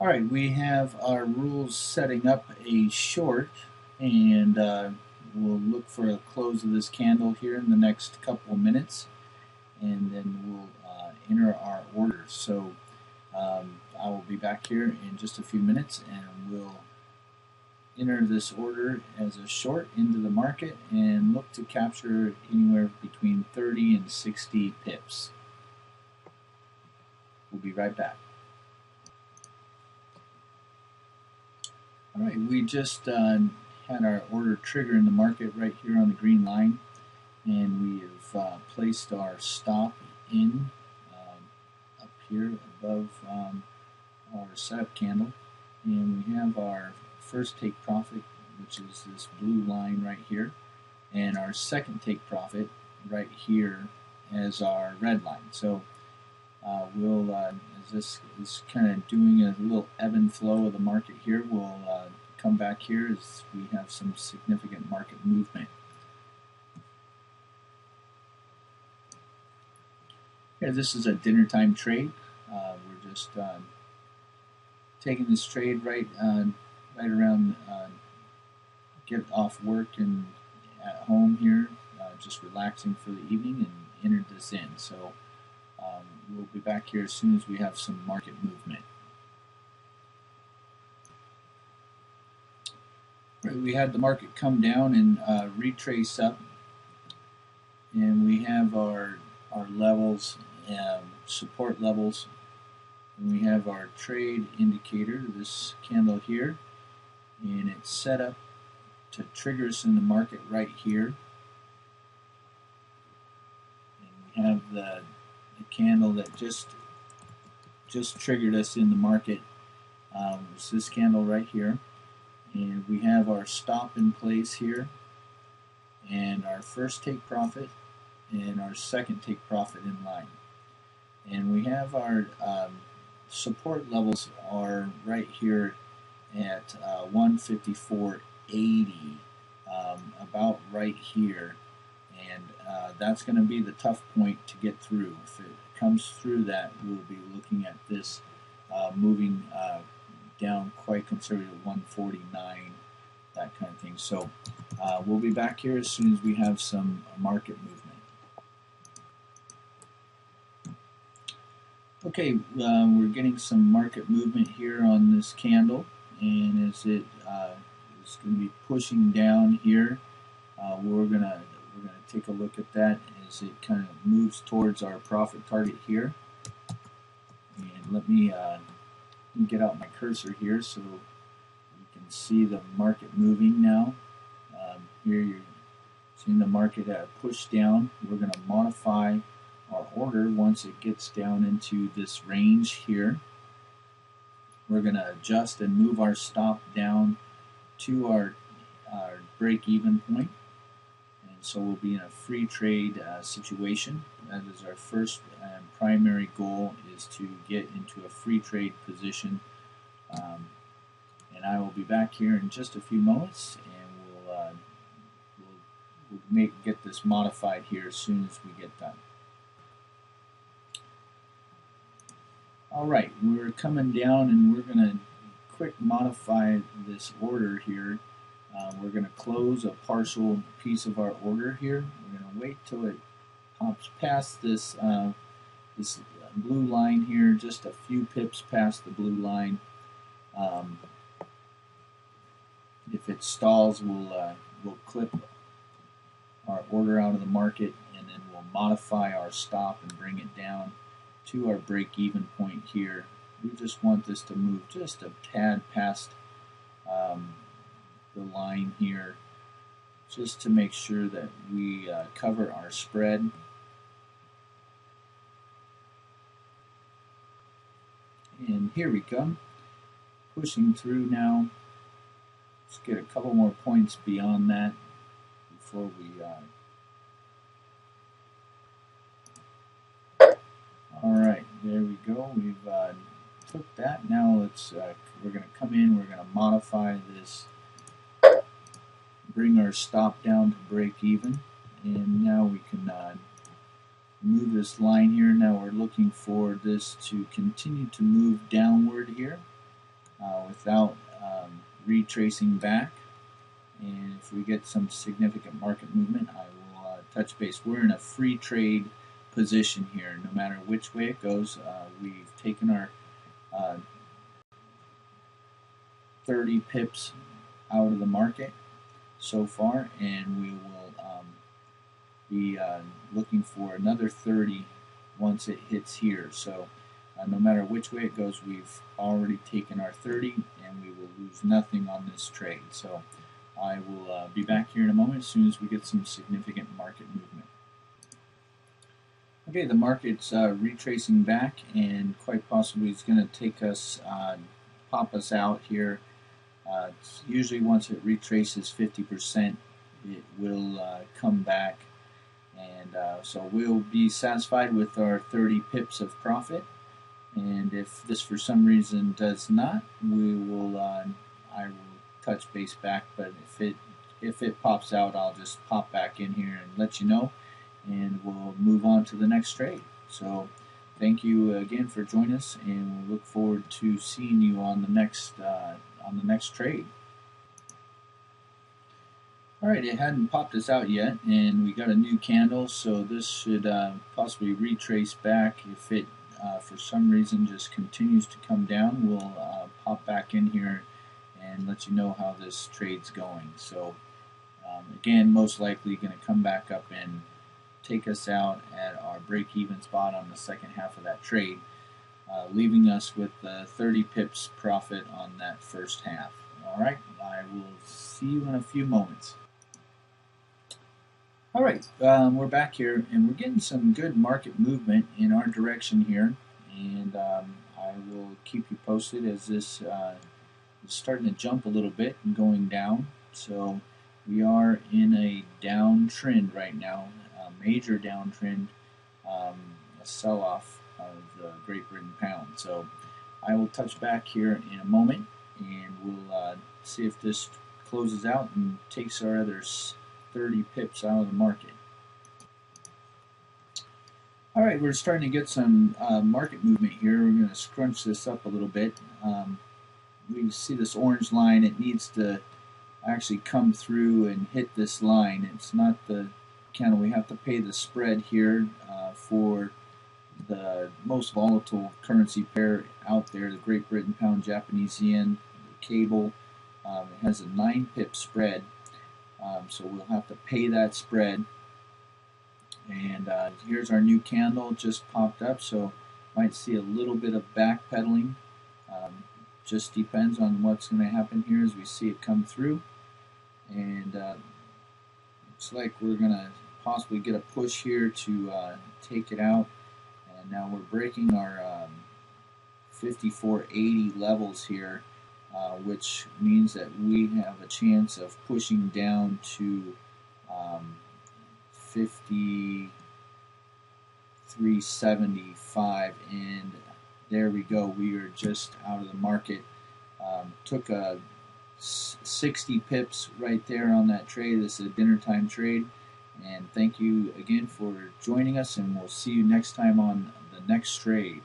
Alright, we have our rules setting up a short, and we'll look for a close of this candle here in the next couple of minutes, and then we'll enter our orders. So I will be back here in just a few minutes, and we'll enter this order as a short into the market and look to capture anywhere between 30 and 60 pips. We'll be right back. Alright, we just had our order trigger in the market right here on the green line, and we have placed our stop in up here above our setup candle, and we have our first take profit, which is this blue line right here, and our second take profit right here as our red line. So we'll, as this is kind of doing a little ebb and flow of the market here, we'll come back here as we have some significant market movement. Here, this is a dinner time trade. We're just taking this trade right around get off work and at home here, just relaxing for the evening, and entered this in. So we'll be back here as soon as we have some market movement. Right, we had the market come down and retrace up, and we have our levels, support levels, and we have our trade indicator, this candle here, and it's set up to trigger us in the market right here. And we have the candle that just triggered us in the market. It's this candle right here, and we have our stop in place here, and our first take profit and our second take profit in line, and we have our support levels are right here at 154.80, about right here, and that's going to be the tough point to get through. If it comes through that, we'll be looking at this moving down quite conservative, 149, that kind of thing. So we'll be back here as soon as we have some market movement. Okay, we're getting some market movement here on this candle, and as it is going to be pushing down here, we're gonna take a look at that as it kind of moves towards our profit target here. And let me get out my cursor here so you can see the market moving now. Here you're seeing the market push down. We're going to modify our order once it gets down into this range here. We're going to adjust and move our stop down to our break-even point, and so we'll be in a free trade situation. That is our first and primary goal, is to get into a free trade position. And I will be back here in just a few moments, and we'll get this modified here as soon as we get done. Alright, we're coming down, and we're going to quick modify this order here. We're going to close a partial piece of our order here. We're going to wait till it pops past this this blue line here, just a few pips past the blue line. If it stalls, we'll clip our order out of the market, and then we'll modify our stop and bring it down to our break-even point here. We just want this to move just a tad past the line here, just to make sure that we cover our spread. And here we come, pushing through now. Let's get a couple more points beyond that before we alright, there we go. We've took that. Now let's we're going to come in, we're going to modify this, bring our stop down to break even, and now we can move this line here. Now we're looking for this to continue to move downward here, without retracing back. And if we get some significant market movement, I will touch base. We're in a free trade position here. No matter which way it goes, we've taken our 30 pips out of the market so far, and we will be looking for another 30 once it hits here. So no matter which way it goes, we've already taken our 30 and we will lose nothing on this trade. So I will be back here in a moment as soon as we get some significant market movement. Okay, the market's retracing back, and quite possibly it's going to take us, pop us out here. Usually once it retraces 50%, it will come back, and so we'll be satisfied with our 30 pips of profit. And if this for some reason does not, we will I will touch base back. But if it pops out, I'll just pop back in here and let you know, and we'll move on to the next trade. So thank you again for joining us, and we'll look forward to seeing you on the next trade. Alright, it hadn't popped us out yet, and we got a new candle, so this should possibly retrace back. If it for some reason just continues to come down, we'll pop back in here and let you know how this trade's going. So again, most likely going to come back up and take us out at our break-even spot on the second half of that trade, leaving us with 30 pips profit on that first half. Alright, I will see you in a few moments. Alright, we're back here, and we're getting some good market movement in our direction here, and I will keep you posted as this is starting to jump a little bit and going down. So we are in a downtrend right now, a major downtrend, a sell-off of the Great Britain pound. So I will touch back here in a moment, and we'll see if this closes out and takes our other 30 pips out of the market. Alright, we're starting to get some market movement here. We're going to scrunch this up a little bit. We see this orange line. It needs to actually come through and hit this line. It's not the candle. We have to pay the spread here for the most volatile currency pair out there, the Great Britain pound, Japanese yen, the cable. It has a 9 pip spread, so we'll have to pay that spread. And here's our new candle, just popped up, so might see a little bit of backpedaling. Just depends on what's going to happen here as we see it come through. And looks like we're going to possibly get a push here to take it out. And now we're breaking our 54.80 levels here, which means that we have a chance of pushing down to 53.75, and there we go. We are just out of the market. Took a 60 pips right there on that trade. This is a dinner time trade, and thank you again for joining us, and we'll see you next time on the next trade.